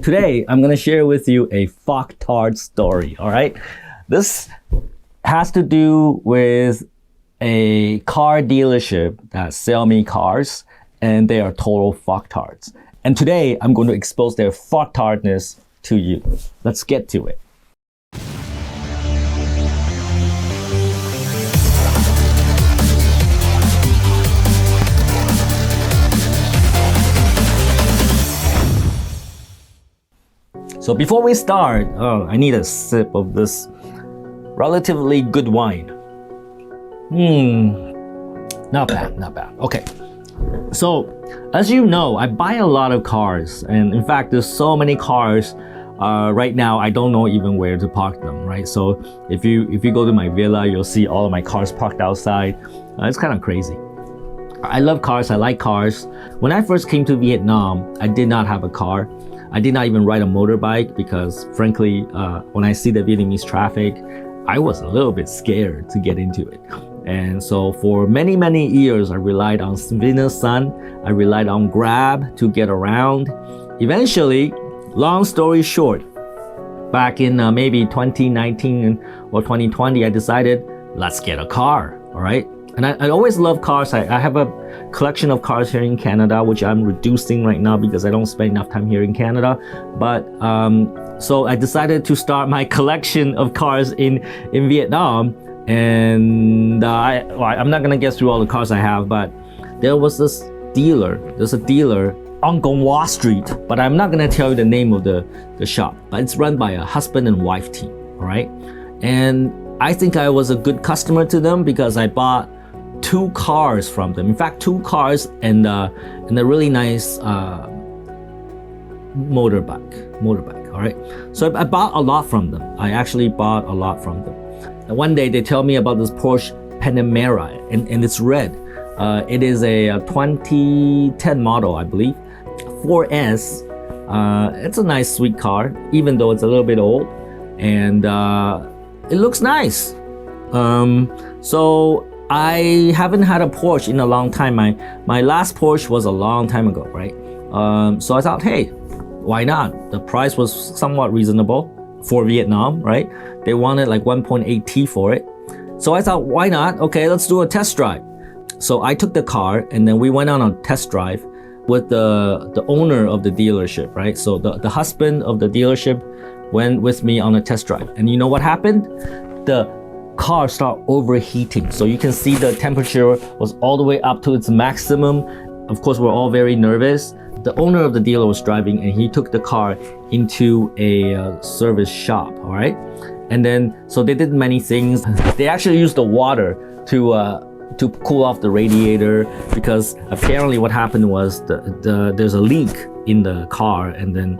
Today, I'm gonna share with you a fucktard story, all right? This has to do with a car dealership that sell me cars, and they are total fucktards. And today, I'm going to expose their fucktardness to you. Let's get to it. So before we start, I need a sip of this relatively good wine. Not bad. Okay. So, as you know, I buy a lot of cars, and in fact, there's so many cars right now, I don't know even where to park them, right? So if you go to my villa, you'll see all of my cars parked outside. It's kind of crazy. I love cars, I like cars. When I first came to Vietnam, I did not have a car. I did not even ride a motorbike because, frankly, when I see the Vietnamese traffic, I was a little bit scared to get into it. And so for many, many years, I relied on Sun. I relied on Grab to get around. Eventually, long story short, back in maybe 2019 or 2020, I decided, let's get a car, all right? And I always love cars. I have a collection of cars here in Canada, which I'm reducing right now because I don't spend enough time here in Canada. But so I decided to start my collection of cars in Vietnam. And I'm not gonna get through all the cars I have, but there was this dealer. There's a dealer on Gong Hwa Street, but I'm not gonna tell you the name of the shop. But it's run by a husband and wife team, all right? And I think I was a good customer to them because I bought 2 cars from them. In fact, 2 cars and a really nice motorbike, all right? So I bought a lot from them. I actually bought a lot from them. And one day they tell me about this Porsche Panamera, and it's red. It is a 2010 model, I believe, 4S. It's a nice, sweet car, even though it's a little bit old, and it looks nice. So I haven't had a Porsche in a long time. My last Porsche was a long time ago, right? So I thought, hey, why not? The price was somewhat reasonable for Vietnam, right? They wanted like 1.8T for it. So I thought, why not? Okay, let's do a test drive. So I took the car and then we went on a test drive with the owner of the dealership, right? So the husband of the dealership went with me on a test drive. And you know what happened? The car started overheating. So you can see the temperature was all the way up to its maximum. Of course, we're all very nervous. The owner of the dealer was driving and he took the car into a service shop, all right? And then, so they did many things. They actually used the water to cool off the radiator because apparently what happened was there's a leak in the car and then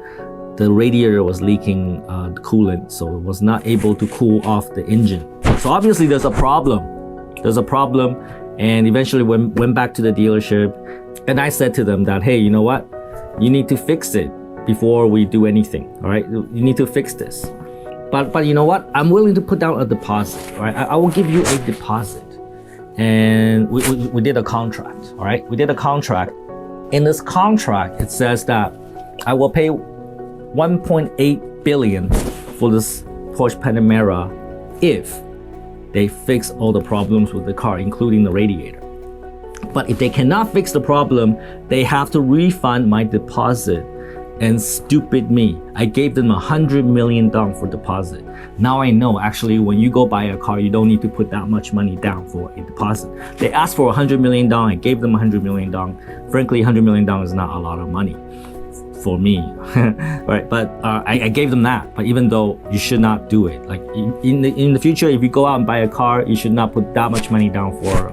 the radiator was leaking coolant, so it was not able to cool off the engine. So obviously there's a problem. And eventually went back to the dealership and I said to them that, hey, you know what? You need to fix it before we do anything, all right? You need to fix this. But you know what? I'm willing to put down a deposit, all right? I will give you a deposit. And we did a contract, all right? We did a contract. In this contract, it says that I will pay 1.8 billion for this Porsche Panamera if they fix all the problems with the car, including the radiator. But if they cannot fix the problem, they have to refund my deposit. And stupid me, I gave them $100 million for deposit. Now I know, actually, when you go buy a car, you don't need to put that much money down for a deposit. They asked for $100 million, I gave them $100 million. Frankly, $100 million is not a lot of money for me, right? But I gave them that. But even though you should not do it, like in the future, if you go out and buy a car, you should not put that much money down for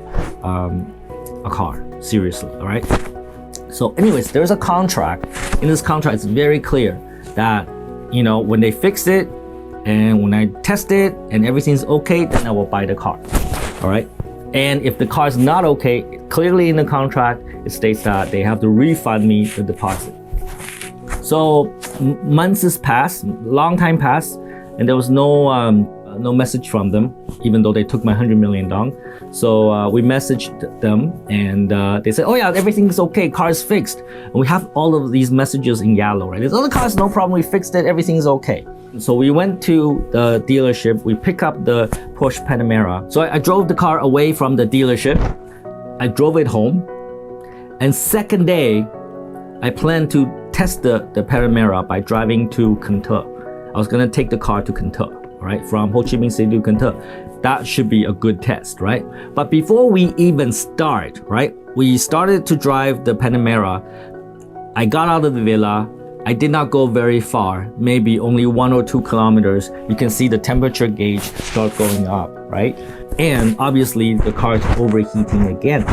a car, seriously, all right? So anyways, there's a contract. In this contract, it's very clear that, you know, when they fix it and when I test it and everything's okay, then I will buy the car, all right? And if the car is not okay, clearly in the contract, it states that they have to refund me the deposit. So months has passed, long time passed, and there was no no message from them, even though they took my 100 million dong. So we messaged them, and they said, oh yeah, everything's okay, car's fixed. And we have all of these messages in yellow, right? There's other cars, no problem, we fixed it, everything's okay. So we went to the dealership, we picked up the Porsche Panamera. So I drove the car away from the dealership, I drove it home, and second day, I planned to test the Panamera by driving to Cần Thơ. I was gonna take the car to Cần Thơ, right? From Ho Chi Minh City to Cần Thơ. That should be a good test, right? But before we even start, right? We started to drive the Panamera. I got out of the villa. I did not go very far, maybe only 1 or 2 kilometers. You can see the temperature gauge start going up, right? And obviously the car is overheating again.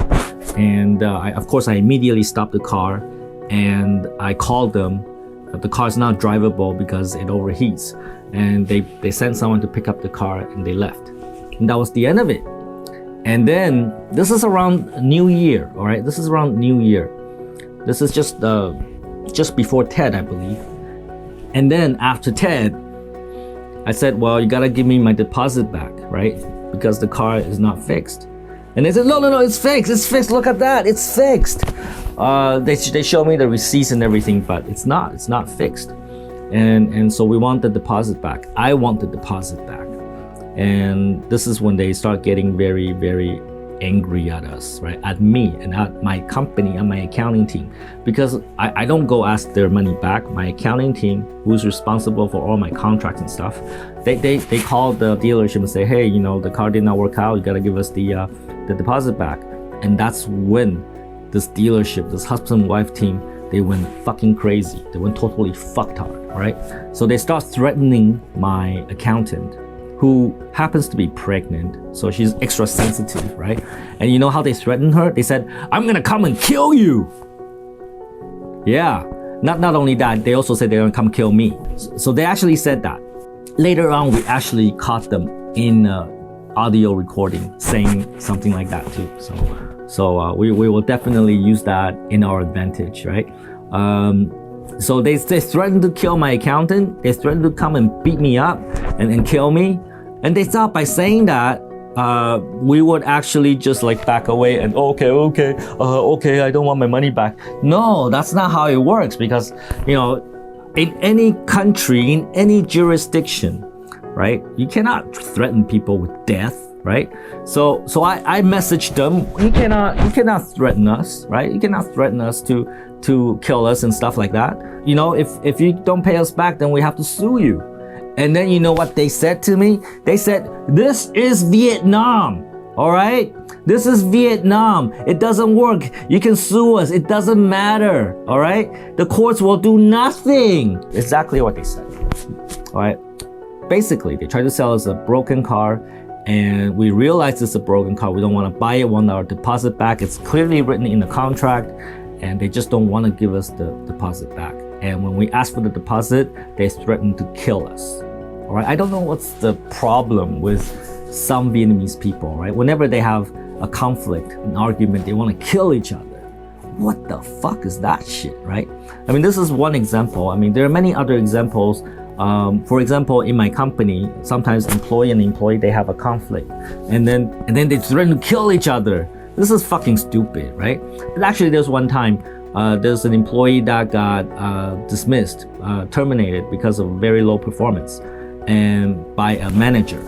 And of course, I immediately stopped the car and I called them. The car is not drivable because it overheats. And they sent someone to pick up the car and they left. And that was the end of it. And then this is around New Year, all right? This is around New Year. This is just before TED, I believe. And then after TED, I said, well, you gotta give me my deposit back, right? Because the car is not fixed. And they said, no, it's fixed, look at that, it's fixed. They showed me the receipts and everything, but it's not fixed. And so we want the deposit back. I want the deposit back. And this is when they start getting very, very angry at us, right? At me and at my company and my accounting team, because I don't go ask their money back. My accounting team, who's responsible for all my contracts and stuff, they call the dealership and say, hey, you know, the car did not work out, you gotta give us the deposit back. And that's when this dealership, this husband and wife team, they went fucking crazy. They went totally fucktard, right? So they start threatening my accountant, who happens to be pregnant, so she's extra sensitive, right? And you know how they threatened her? They said, I'm gonna come and kill you. Yeah, not only that, they also said they're gonna come kill me. So they actually said that. Later on, we actually caught them in audio recording saying something like that too. So we will definitely use that in our advantage, right? So they threatened to kill my accountant. They threatened to come and beat me up and kill me. And they thought by saying that, we would actually just like back away and okay, I don't want my money back. No, that's not how it works, because, you know, in any country, in any jurisdiction, right, you cannot threaten people with death, right? So I messaged them, you cannot threaten us, right? You cannot threaten us to kill us and stuff like that. You know, if you don't pay us back, then we have to sue you. And then you know what they said to me? They said, this is Vietnam, all right? This is Vietnam. It doesn't work. You can sue us. It doesn't matter, all right? The courts will do nothing. Exactly what they said, all right? Basically, they tried to sell us a broken car, and we realized it's a broken car. We don't want to buy it, want our deposit back. It's clearly written in the contract, and they just don't want to give us the deposit back. And when we asked for the deposit, they threatened to kill us. All right, I don't know what's the problem with some Vietnamese people, right? Whenever they have a conflict, an argument, they want to kill each other. What the fuck is that shit, right? I mean, this is one example. I mean, there are many other examples. For example, in my company, sometimes employee and employee, they have a conflict, and then they threaten to kill each other. This is fucking stupid, right? And actually, there's one time, there's an employee that got dismissed, terminated because of very low performance, and by a manager.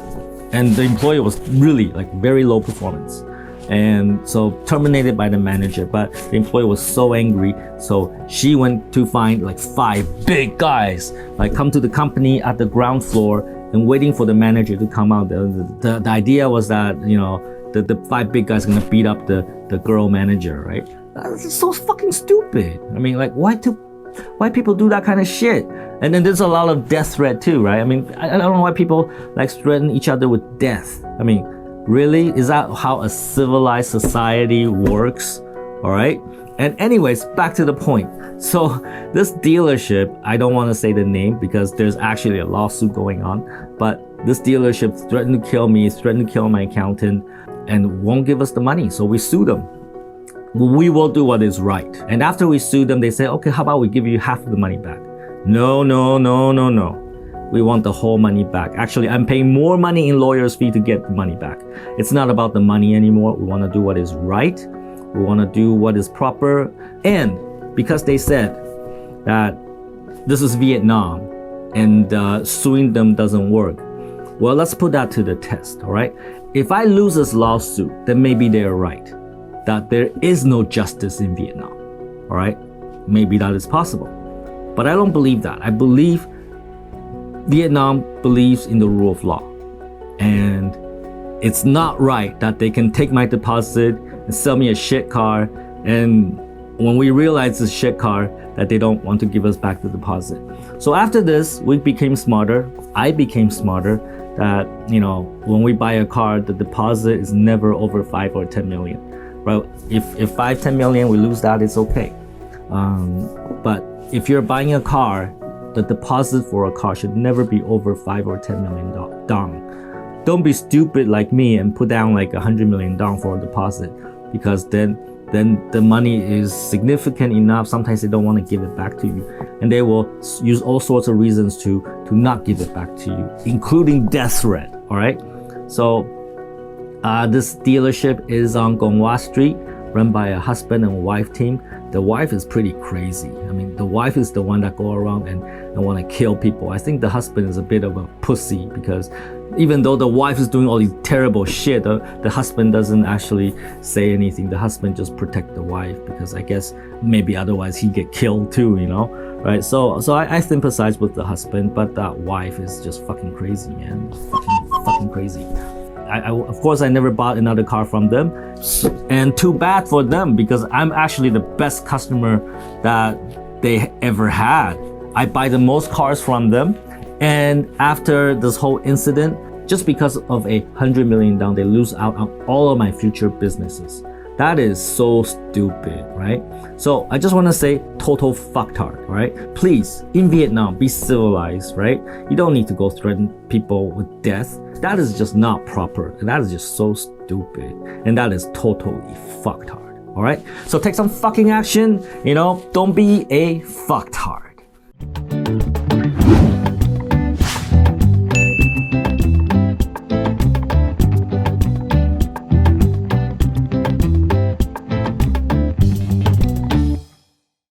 And the employee was really like very low performance. And so terminated by the manager, but the employee was so angry, so she went to find like 5 big guys, like come to the company at the ground floor and waiting for the manager to come out. The idea was that, you know, the 5 big guys are gonna beat up the girl manager, right? That's so fucking stupid. I mean, like, why people do that kind of shit? And then there's a lot of death threat too, right? I mean, I don't know why people like threaten each other with death. I mean, really? Is that how a civilized society works? All right. And anyways, back to the point. So this dealership, I don't want to say the name because there's actually a lawsuit going on, but this dealership threatened to kill me, threatened to kill my accountant, and won't give us the money. So we sued them. We will do what is right. And after we sued them, they say, okay, how about we give you half of the money back? No. we want the whole money back. Actually, I'm paying more money in lawyer's fee to get the money back. It's not about the money anymore. We want to do what is right. We want to do what is proper. And because they said that this is Vietnam and suing them doesn't work, well, let's put that to the test, all right? If I lose this lawsuit, then maybe they're right, that there is no justice in Vietnam, all right? Maybe that is possible. But I don't believe that. I believe Vietnam believes in the rule of law. And it's not right that they can take my deposit and sell me a shit car, and when we realize this shit car, that they don't want to give us back the deposit. So after this, we became smarter. I became smarter that, you know, when we buy a car, the deposit is never over 5 or 10 million, right? If 5, 10 million, we lose that, it's okay. But if you're buying a car, the deposit for a car should never be over 5 or 10 million dong. Don't be stupid like me and put down like 100 million dong for a deposit, because then the money is significant enough. Sometimes they don't want to give it back to you, and they will use all sorts of reasons to not give it back to you, including death threat. All right. So this dealership is on Gong Hwa Street, run by a husband and wife team. The wife is pretty crazy. I mean, the wife is the one that go around and want to kill people. I think the husband is a bit of a pussy, because even though the wife is doing all these terrible shit, the husband doesn't actually say anything. The husband just protect the wife, because I guess maybe otherwise he'd get killed too, you know, right? So I sympathize with the husband, but that wife is just fucking crazy, man. Fucking crazy. Of course, I never bought another car from them, and too bad for them, because I'm actually the best customer that they ever had. I buy the most cars from them, and after this whole incident, just because of 100 million down, they lose out on all of my future businesses. That is so stupid, right? So I just want to say total fucktard, right? Please, in Vietnam, be civilized, right? You don't need to go threaten people with death. That is just not proper. That is just so stupid. And that is totally fucktard, all right? So take some fucking action, you know? Don't be a fucktard.